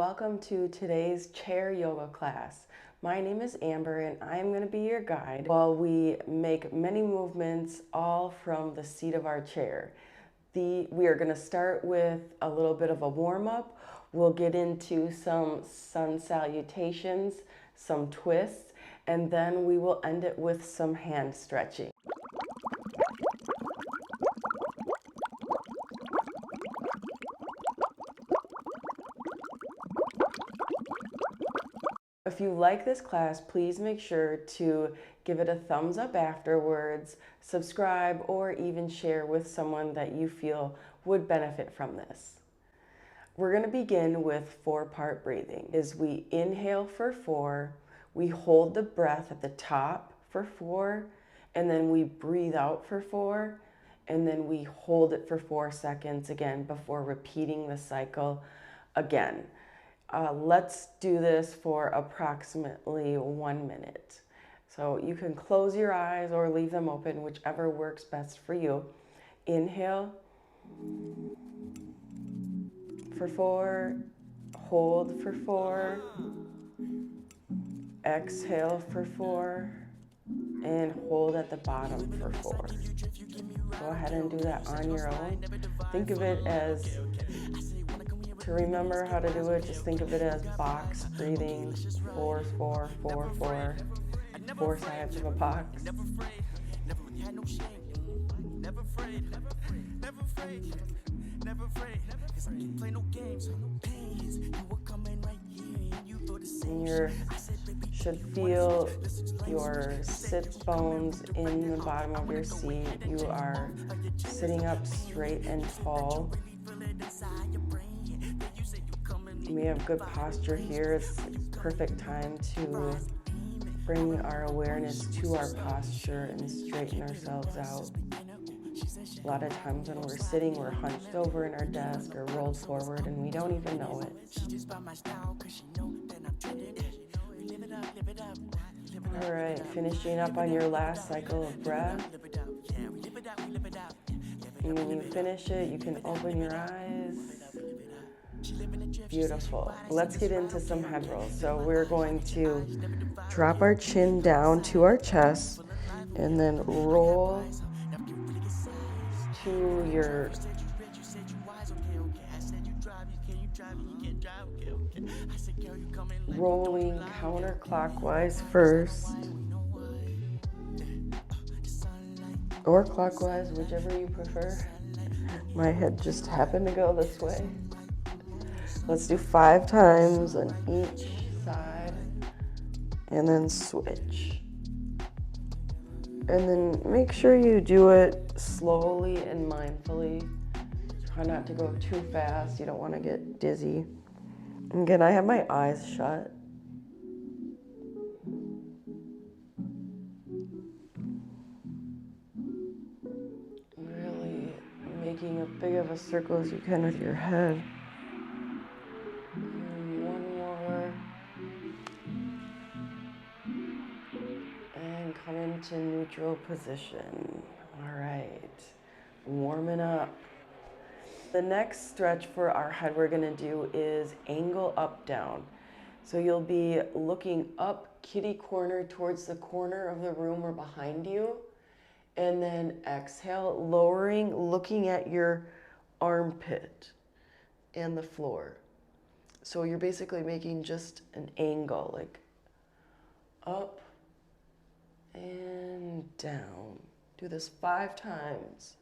welcome to today's chair yoga class. My name is Amber and I am going to be your guide while we make many movements all from the seat of our chair. We are going to start with a little bit of a warm-up. We'll get into some sun salutations, some twists, and then we will end it with some hand stretching. If you like this class, please make sure to give it a thumbs up afterwards, subscribe, or even share with someone that you feel would benefit from this. We're going to begin with 4-part breathing. As we inhale for 4, we hold the breath at the top for 4, and then we breathe out for 4, and then we hold it for 4 seconds again before repeating the cycle again. Let's do this for approximately 1 minute. So you can close your eyes or leave them open, whichever works best for you. Inhale for 4, hold for 4, exhale for 4, and hold at the bottom for 4. Go ahead and do that on your own. Think of it as, to remember how to do it, just think of it as box breathing, 4, 4, 4, 4, 4 sides of a box. And you should feel your sit bones in the bottom of your seat. You are sitting up straight and tall. We have good posture here. It's the perfect time to bring our awareness to our posture and straighten ourselves out. A lot of times when we're sitting, we're hunched over in our desk or rolled forward and we don't even know it. All right, finishing up on your last cycle of breath. And when you finish it, you can open your eyes. Beautiful. Let's get into some head rolls. So we're going to drop our chin down to our chest and then roll to your rolling counterclockwise first, or clockwise, whichever you prefer. My head just happened to go this way. Let's do 5 times on each side and then switch. And then make sure you do it slowly and mindfully. Try not to go too fast. You don't want to get dizzy. Again, I have my eyes shut. Really making as big of a circle as you can with your head. And one more. And come into neutral position. All right, warming up. The next stretch for our head we're gonna do is angle up down. So you'll be looking up kitty corner towards the corner of the room or behind you. And then exhale, lowering, looking at your armpit and the floor. So you're basically making just an angle, like up and down. Do this 5 times.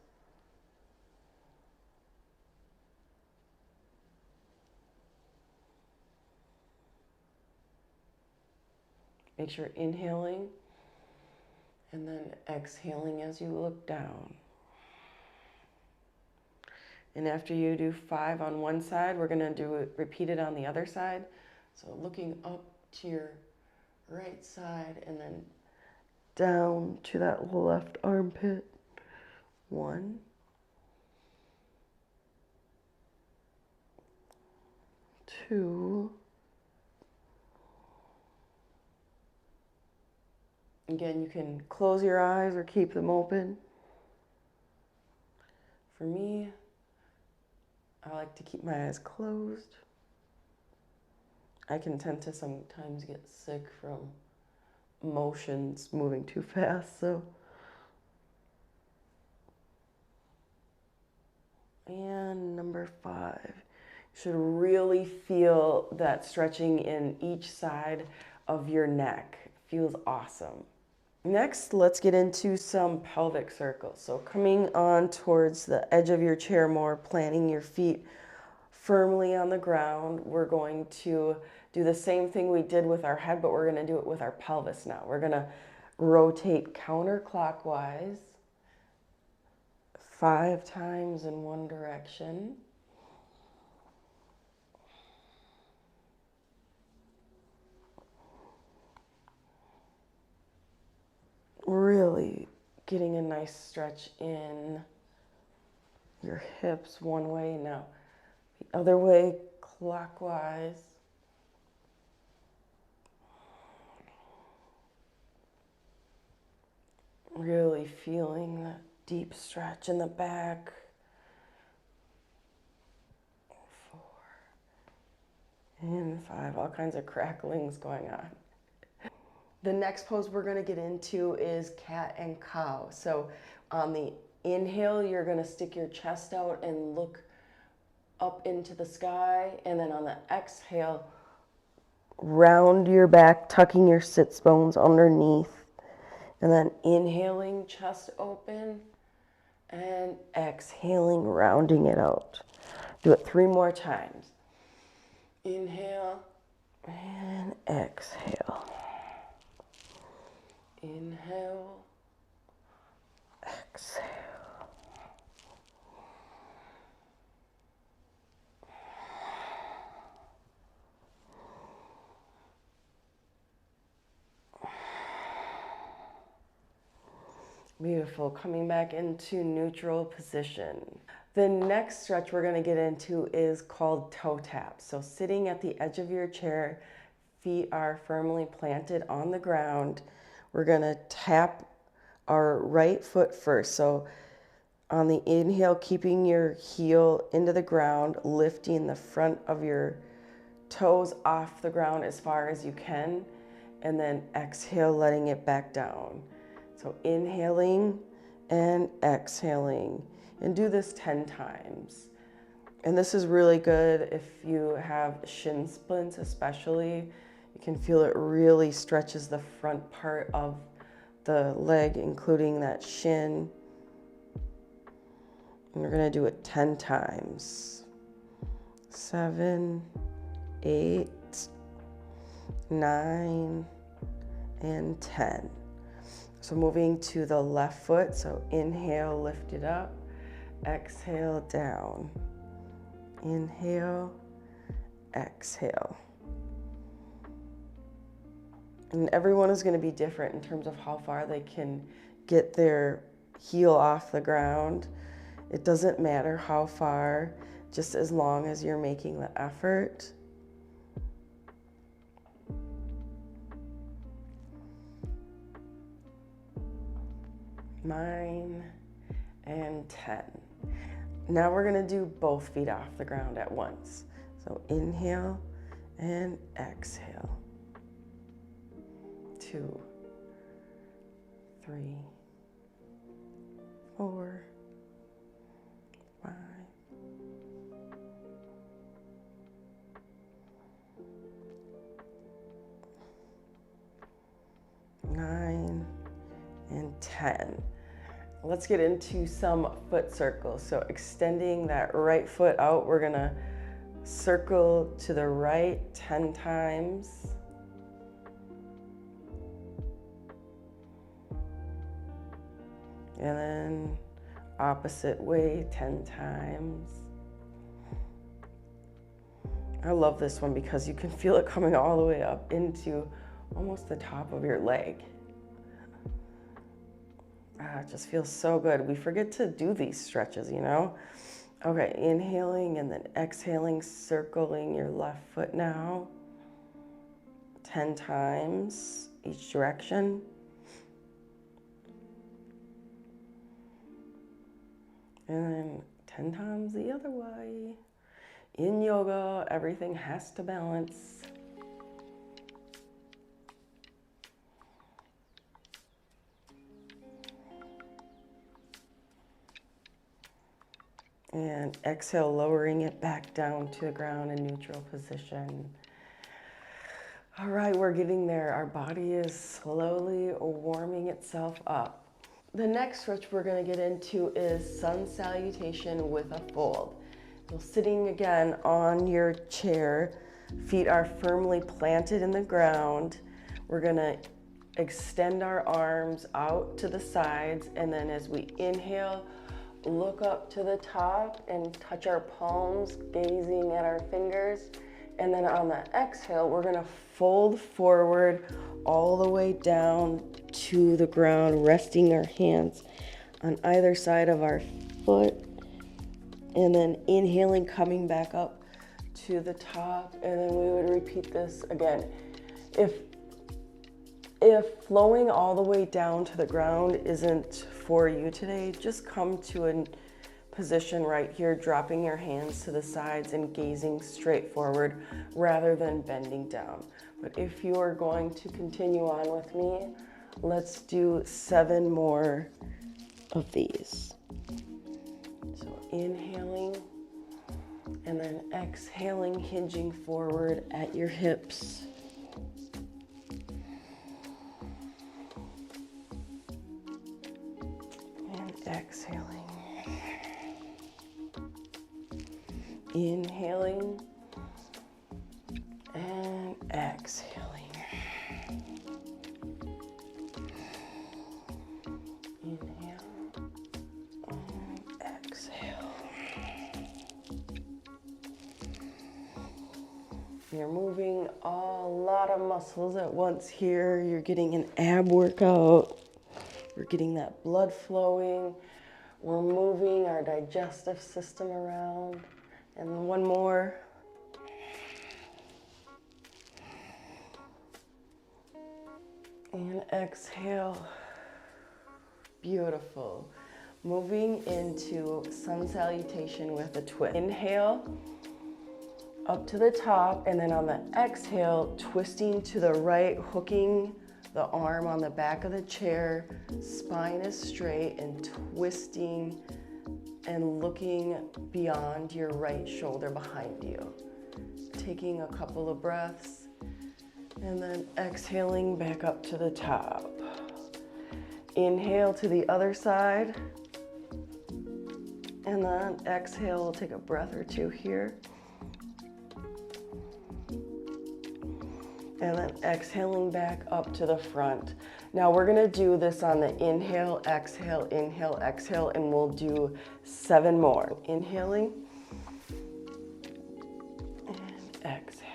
Make sure inhaling and then exhaling as you look down. And after you do 5 on one side, we're gonna do it, repeat it on the other side. So looking up to your right side and then down to that left armpit. 1, 2. Again, you can close your eyes or keep them open. For me, I like to keep my eyes closed. I can tend to sometimes get sick from motions moving too fast, so. And number 5, you should really feel that stretching in each side of your neck. Feels awesome. Next, let's get into some pelvic circles. So coming on towards the edge of your chair more, planting your feet firmly on the ground. We're going to do the same thing we did with our head, but we're going to do it with our pelvis now. We're going to rotate counterclockwise 5 times in one direction. Really getting a nice stretch in your hips one way. Now, the other way, clockwise. Really feeling that deep stretch in the back. 4 and 5. All kinds of cracklings going on. The next pose we're going to get into is cat and cow. So on the inhale, you're going to stick your chest out and look up into the sky. And then on the exhale, round your back, tucking your sits bones underneath. And then inhaling, chest open. And exhaling, rounding it out. Do it 3 more times. Inhale and exhale. Inhale, exhale. Beautiful. Coming back into neutral position. The next stretch we're going to get into is called toe taps. So sitting at the edge of your chair, feet are firmly planted on the ground. We're going to tap our right foot first. So on the inhale, keeping your heel into the ground, lifting the front of your toes off the ground as far as you can, and then exhale, letting it back down. So inhaling and exhaling, and do this 10 times. And this is really good if you have shin splints, especially. You can feel it really stretches the front part of the leg, including that shin. And we're going to do it 10 times. 7, 8, 9, and 10. So moving to the left foot. So inhale, lift it up. Exhale, down. Inhale, exhale. And everyone is going to be different in terms of how far they can get their heel off the ground. It doesn't matter how far, just as long as you're making the effort. Nine and 10. Now we're going to do both feet off the ground at once. So inhale and exhale. 2, 3, 4, 5, 9, and 10. Let's get into some foot circles. So extending that right foot out, we're going to circle to the right 10 times. And then opposite way 10 times. I love this one because you can feel it coming all the way up into almost the top of your leg. It just feels so good. We forget to do these stretches, you know? Okay, inhaling and then exhaling, circling your left foot now. 10 times each direction. And then 10 times the other way. In yoga, everything has to balance. And exhale, lowering it back down to the ground in neutral position. All right, we're getting there. Our body is slowly warming itself up. The next switch we're going to get into is sun salutation with a fold. So sitting again on your chair, feet are firmly planted in the ground. We're going to extend our arms out to the sides, and then as we inhale, look up to the top and touch our palms, gazing at our fingers. And then on the exhale, we're gonna fold forward all the way down to the ground, resting our hands on either side of our foot. And then inhaling, coming back up to the top. And then we would repeat this again. If flowing all the way down to the ground isn't for you today, just come to a position right here, dropping your hands to the sides and gazing straight forward rather than bending down. But if you are going to continue on with me, let's do 7 more of these. So inhaling and then exhaling, hinging forward at your hips. Exhaling, inhaling, and exhaling. Inhale and exhale. You're moving a lot of muscles at once here. You're getting an ab workout. We're getting that blood flowing. We're moving our digestive system around. And one more. And exhale. Beautiful. Moving into sun salutation with a twist. Inhale up to the top, and then on the exhale, twisting to the right, hooking the arm on the back of the chair, spine is straight, and twisting and looking beyond your right shoulder behind you. Taking a couple of breaths, and then exhaling back up to the top. Inhale to the other side, and then exhale, we'll take a breath or two here. And then exhaling back up to the front. Now we're gonna do this on the inhale, exhale, and we'll do 7 more. Inhaling and exhale.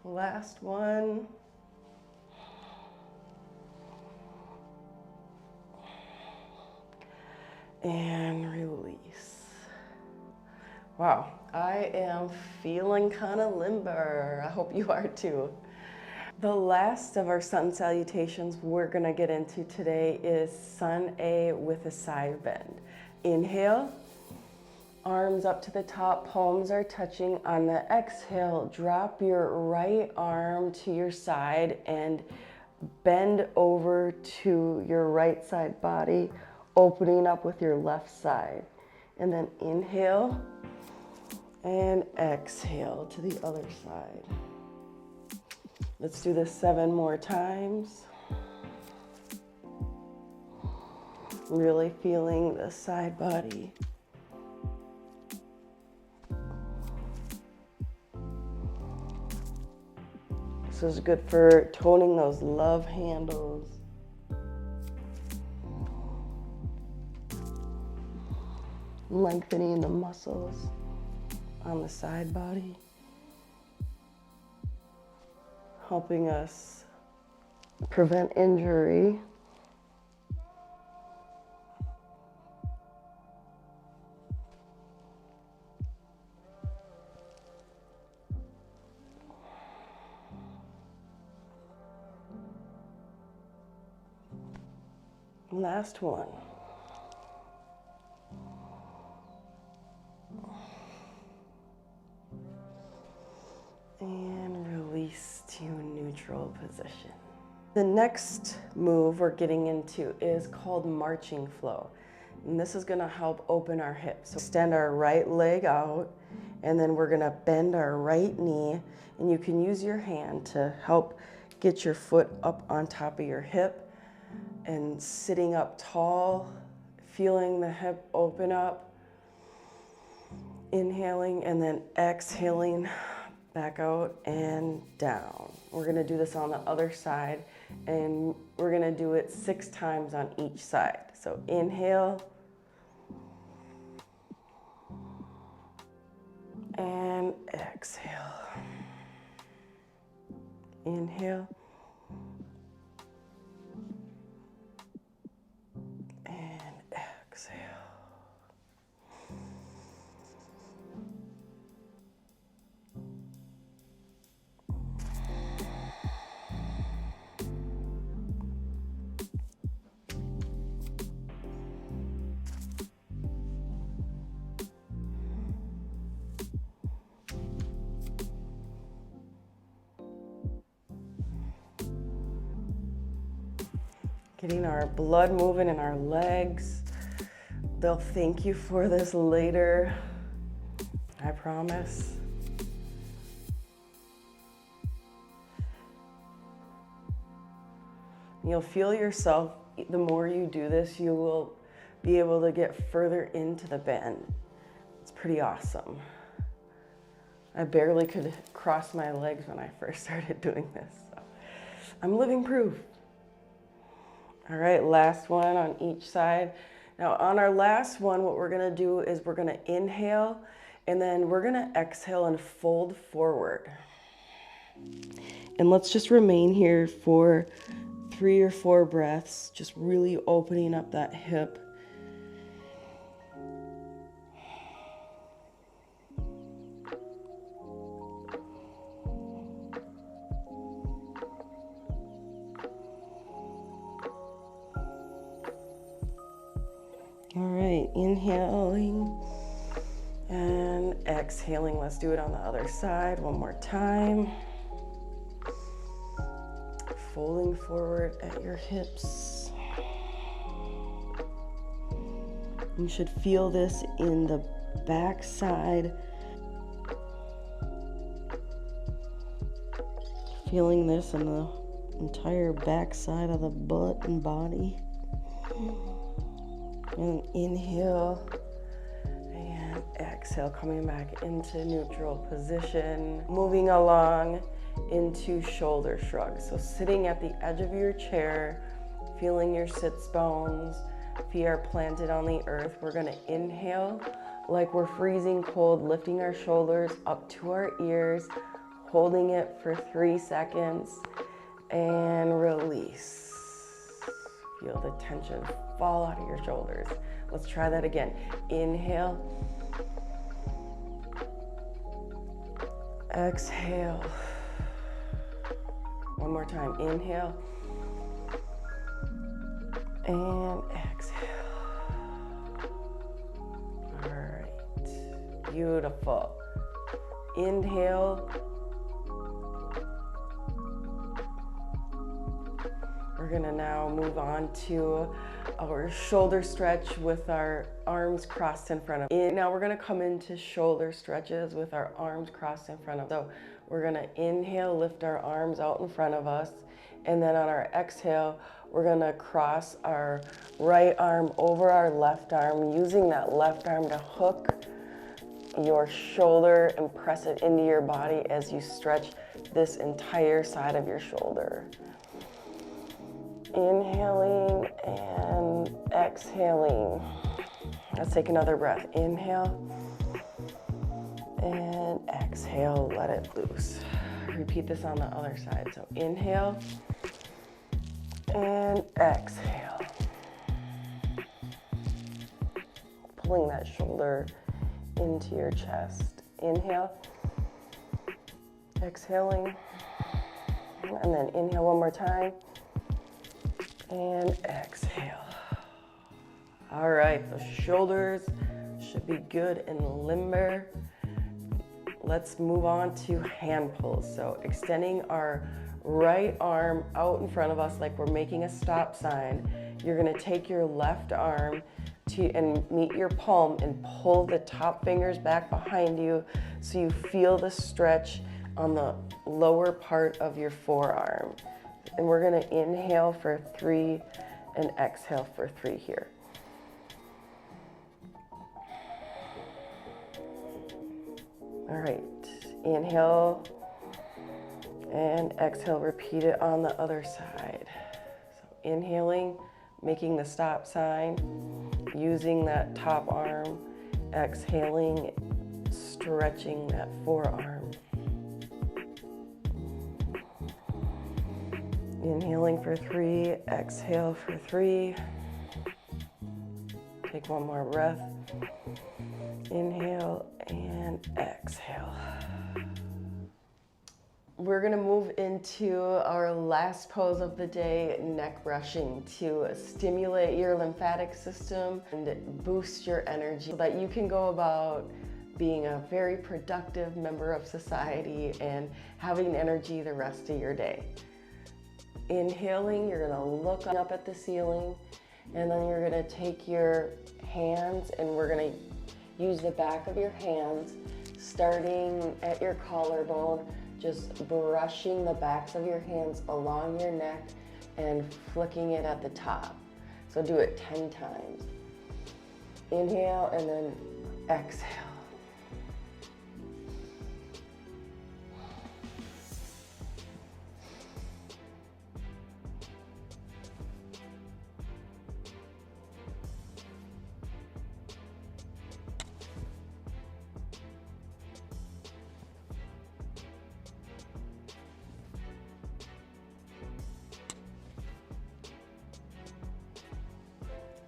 Last one. And release. Wow, I am feeling kind of limber. I hope you are too. The last of our sun salutations we're gonna get into today is Sun A with a side bend. Inhale. Arms up to the top, palms are touching. On the exhale, drop your right arm to your side and bend over to your right side body, opening up with your left side. And then inhale and exhale to the other side. Let's do this 7 more times. Really feeling the side body. This is good for toning those love handles. Lengthening the muscles on the side body. Helping us prevent injury. Last one. And release to neutral position. The next move we're getting into is called marching flow. And this is gonna help open our hips. So extend our right leg out, and then we're gonna bend our right knee, and you can use your hand to help get your foot up on top of your hip and sitting up tall, feeling the hip open up, inhaling and then exhaling back out and down. We're gonna do this on the other side, and we're gonna do it 6 times on each side. So inhale, and exhale. Inhale, and exhale. Getting our blood moving in our legs. They'll thank you for this later, I promise. You'll feel yourself, the more you do this, you will be able to get further into the bend. It's pretty awesome. I barely could cross my legs when I first started doing this. So I'm living proof. All right, last one on each side. Now on our last one, what we're gonna do is we're gonna inhale, and then we're gonna exhale and fold forward. And let's just remain here for 3 or 4 breaths, just really opening up that hip. All right, inhaling and exhaling. Let's do it on the other side one more time. Folding forward at your hips. You should feel this in the back side. Feeling this in the entire back side of the butt and body. And inhale and exhale, coming back into neutral position. Moving along into shoulder shrugs. So sitting at the edge of your chair, feeling your sits bones, feet are planted on the earth. We're gonna inhale like we're freezing cold, lifting our shoulders up to our ears, holding it for 3 seconds, and release. Feel the tension fall out of your shoulders. Let's try that again. Inhale. Exhale. One more time. Inhale. And exhale. All right. Beautiful. Inhale. We're gonna now move on to our shoulder stretch with our arms crossed in front of us. Now we're gonna come into shoulder stretches with our arms crossed in front of us. So we're gonna inhale, lift our arms out in front of us, and then on our exhale, we're gonna cross our right arm over our left arm, using that left arm to hook your shoulder and press it into your body as you stretch this entire side of your shoulder. Inhaling and exhaling. Let's take another breath. Inhale and exhale, let it loose. Repeat this on the other side. So inhale and exhale. Pulling that shoulder into your chest. Inhale, exhaling, and then inhale one more time. And exhale. All right, the shoulders should be good and limber. Let's move on to hand pulls. So extending our right arm out in front of us like we're making a stop sign. You're gonna take your left arm and meet your palm and pull the top fingers back behind you so you feel the stretch on the lower part of your forearm. And we're gonna inhale for 3 and exhale for 3 here. All right, inhale and exhale, repeat it on the other side. So inhaling, making the stop sign, using that top arm, exhaling, stretching that forearm. Inhaling for 3, exhale for 3. Take one more breath. Inhale and exhale. We're gonna move into our last pose of the day, neck brushing, to stimulate your lymphatic system and boost your energy so that you can go about being a very productive member of society and having energy the rest of your day. Inhaling, you're gonna look up at the ceiling, and then you're gonna take your hands and we're gonna use the back of your hands, starting at your collarbone, just brushing the backs of your hands along your neck and flicking it at the top. So do it 10 times. Inhale and then exhale.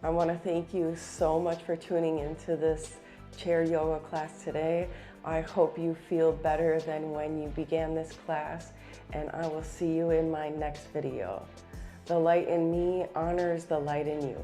I want to thank you so much for tuning into this chair yoga class today. I hope you feel better than when you began this class, and I will see you in my next video. The light in me honors the light in you.